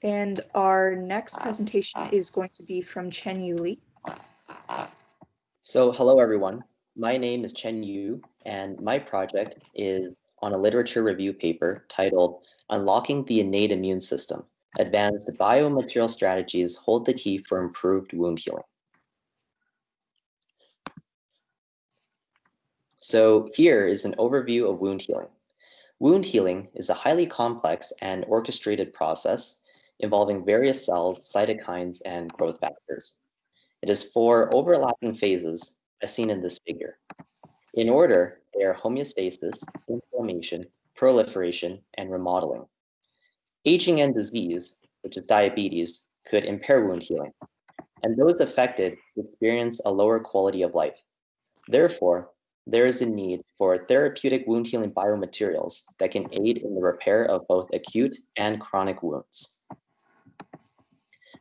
And our next presentation is going to be from Chen Yuli. So hello everyone, my name is Chen Yu and my project is on a literature review paper titled Unlocking the Innate Immune System, Advanced Biomaterial Strategies Hold the Key for Improved Wound Healing. So here is an overview of wound healing. Wound healing is a highly complex and orchestrated process involving various cells, cytokines, and growth factors. It is 4 overlapping phases as seen in this figure. In order, they are homeostasis, inflammation, proliferation, and remodeling. Aging and disease, such as diabetes, could impair wound healing, and those affected experience a lower quality of life. Therefore, there is a need for therapeutic wound healing biomaterials that can aid in the repair of both acute and chronic wounds.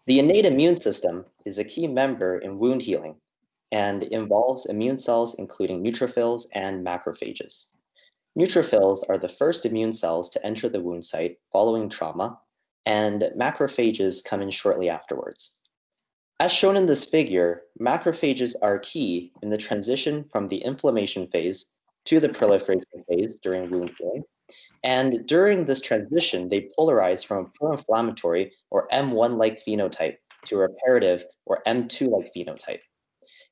The innate immune system is a key member in wound healing and involves immune cells including neutrophils and macrophages. Neutrophils are the first immune cells to enter the wound site following trauma, and macrophages come in shortly afterwards. As shown in this figure, macrophages are key in the transition from the inflammation phase to the proliferation phase during wound healing. And during this transition, they polarize from a pro-inflammatory or M1-like phenotype to a reparative or M2-like phenotype.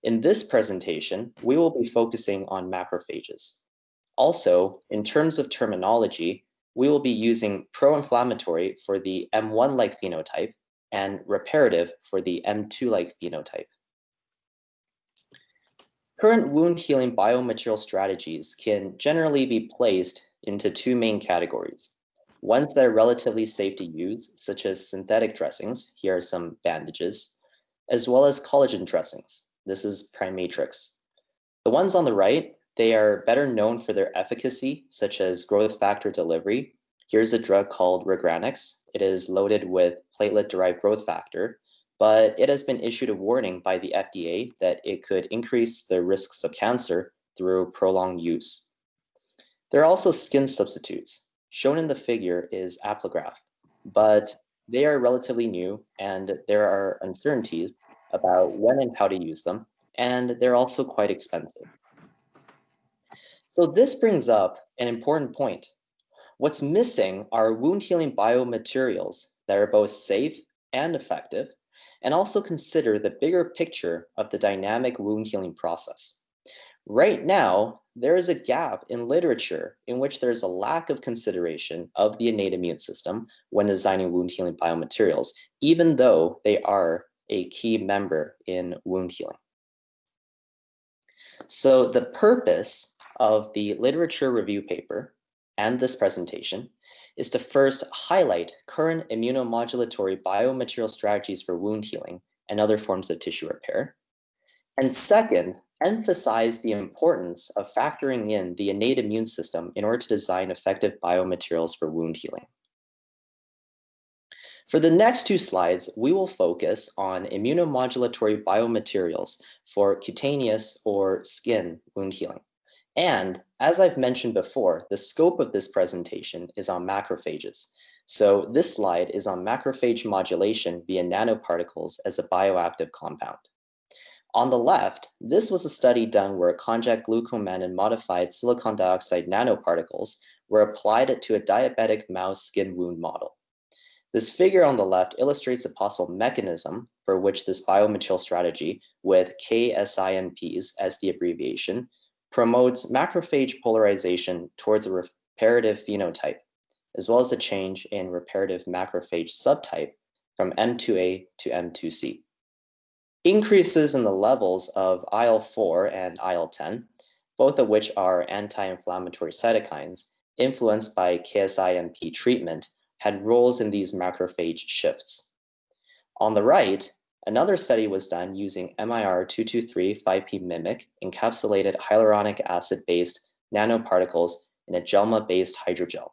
In this presentation, we will be focusing on macrophages. Also, in terms of terminology, we will be using pro-inflammatory for the M1-like phenotype and reparative for the M2-like phenotype. Current wound healing biomaterial strategies can generally be placed into 2 main categories. Ones that are relatively safe to use, such as synthetic dressings, here are some bandages, as well as collagen dressings. This is Primatrix. The ones on the right, they are better known for their efficacy, such as growth factor delivery. Here's a drug called Regranix. It is loaded with platelet-derived growth factor, but it has been issued a warning by the FDA that it could increase the risks of cancer through prolonged use. There are also skin substitutes. Shown in the figure is Apligraf, but they are relatively new and there are uncertainties about when and how to use them, and they're also quite expensive. So this brings up an important point. What's missing are wound healing biomaterials that are both safe and effective, and also consider the bigger picture of the dynamic wound healing process. Right now, there is a gap in literature in which there's a lack of consideration of the innate immune system when designing wound healing biomaterials, even though they are a key member in wound healing. So the purpose of the literature review paper and this presentation is to first highlight current immunomodulatory biomaterial strategies for wound healing and other forms of tissue repair. And second, emphasize the importance of factoring in the innate immune system in order to design effective biomaterials for wound healing. For the next 2 slides, we will focus on immunomodulatory biomaterials for cutaneous or skin wound healing. And as I've mentioned before, the scope of this presentation is on macrophages. So this slide is on macrophage modulation via nanoparticles as a bioactive compound. On the left, this was a study done where conjugate glucomannan modified silicon dioxide nanoparticles were applied to a diabetic mouse skin wound model. This figure on the left illustrates a possible mechanism for which this biomaterial strategy, with KSINPs as the abbreviation, promotes macrophage polarization towards a reparative phenotype, as well as a change in reparative macrophage subtype from M2A to M2C. Increases in the levels of IL-4 and IL-10, both of which are anti-inflammatory cytokines, influenced by KSINP treatment, had roles in these macrophage shifts. On the right, another study was done using MIR223 5P mimic encapsulated hyaluronic acid-based nanoparticles in a GELMA-based hydrogel.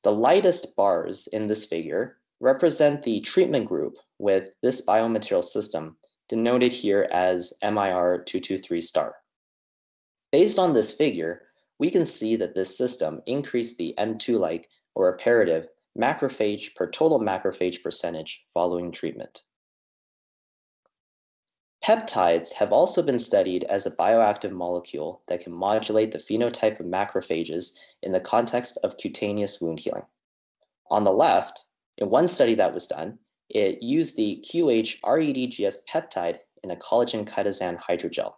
The lightest bars in this figure represent the treatment group with this biomaterial system, denoted here as MIR223 star. Based on this figure, we can see that this system increased the M2-like or reparative macrophage per total macrophage percentage following treatment. Peptides have also been studied as a bioactive molecule that can modulate the phenotype of macrophages in the context of cutaneous wound healing. On the left, in one study that was done, it used the QH-REDGS peptide in a collagen chitosan hydrogel.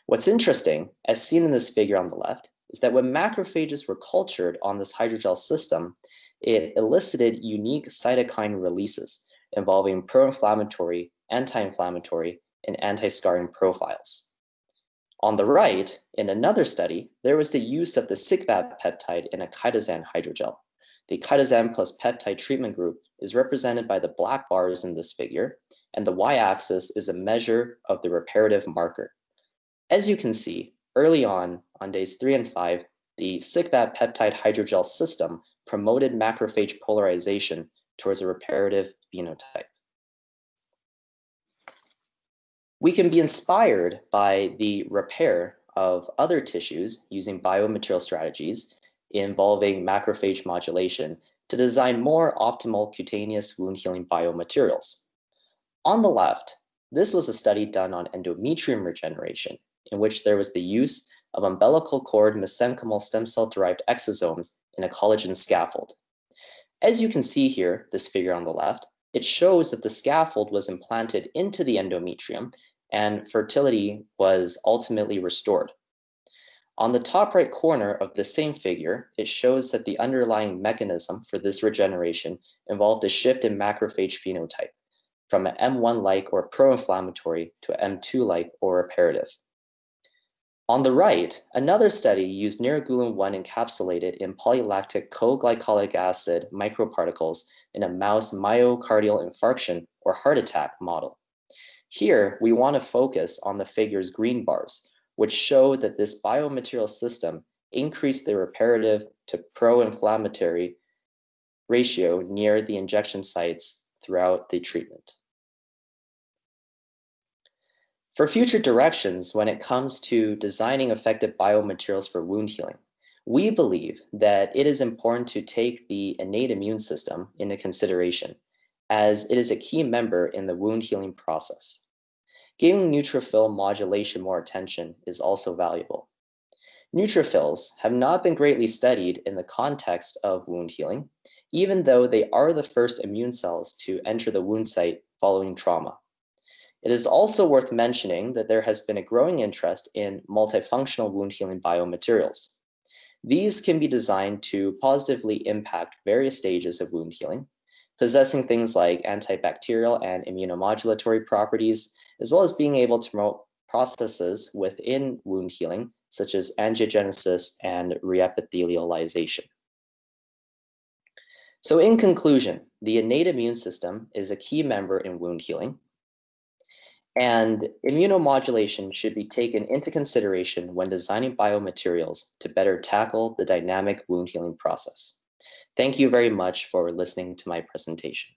What's interesting, as seen in this figure on the left, is that when macrophages were cultured on this hydrogel system, it elicited unique cytokine releases involving pro-inflammatory, anti-inflammatory, and anti-scarring profiles. On the right, in another study, there was the use of the SIGVAP peptide in a chitosan hydrogel. The chitosan plus peptide treatment group is represented by the black bars in this figure, and the y-axis is a measure of the reparative marker. As you can see, early on days 3 and 5, the SIGVAP peptide hydrogel system promoted macrophage polarization towards a reparative phenotype. We can be inspired by the repair of other tissues using biomaterial strategies involving macrophage modulation to design more optimal cutaneous wound healing biomaterials. On the left, this was a study done on endometrium regeneration, in which there was the use of umbilical cord mesenchymal stem cell-derived exosomes in a collagen scaffold. As you can see here, this figure on the left, it shows that the scaffold was implanted into the endometrium and fertility was ultimately restored. On the top right corner of the same figure, it shows that the underlying mechanism for this regeneration involved a shift in macrophage phenotype from an M1-like or pro-inflammatory to an M2-like or reparative. On the right, another study used neurogulin-1 encapsulated in polylactic co-glycolic acid microparticles in a mouse myocardial infarction or heart attack model. Here, we want to focus on the figure's green bars, which show that this biomaterial system increased the reparative to pro-inflammatory ratio near the injection sites throughout the treatment. For future directions, when it comes to designing effective biomaterials for wound healing, we believe that it is important to take the innate immune system into consideration, as it is a key member in the wound healing process. Giving neutrophil modulation more attention is also valuable. Neutrophils have not been greatly studied in the context of wound healing, even though they are the first immune cells to enter the wound site following trauma. It is also worth mentioning that there has been a growing interest in multifunctional wound healing biomaterials. These can be designed to positively impact various stages of wound healing, possessing things like antibacterial and immunomodulatory properties, as well as being able to promote processes within wound healing, such as angiogenesis and reepithelialization. So in conclusion, the innate immune system is a key member in wound healing, and immunomodulation should be taken into consideration when designing biomaterials to better tackle the dynamic wound healing process. Thank you very much for listening to my presentation.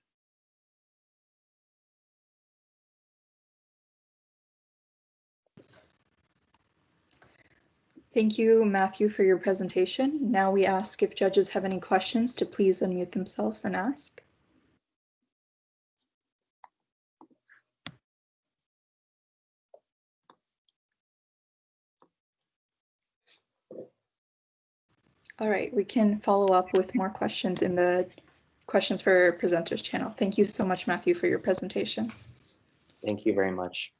Thank you, Matthew, for your presentation. Now we ask if judges have any questions to please unmute themselves and ask. All right, we can follow up with more questions in the questions for presenters channel. Thank you so much, Matthew, for your presentation. Thank you very much.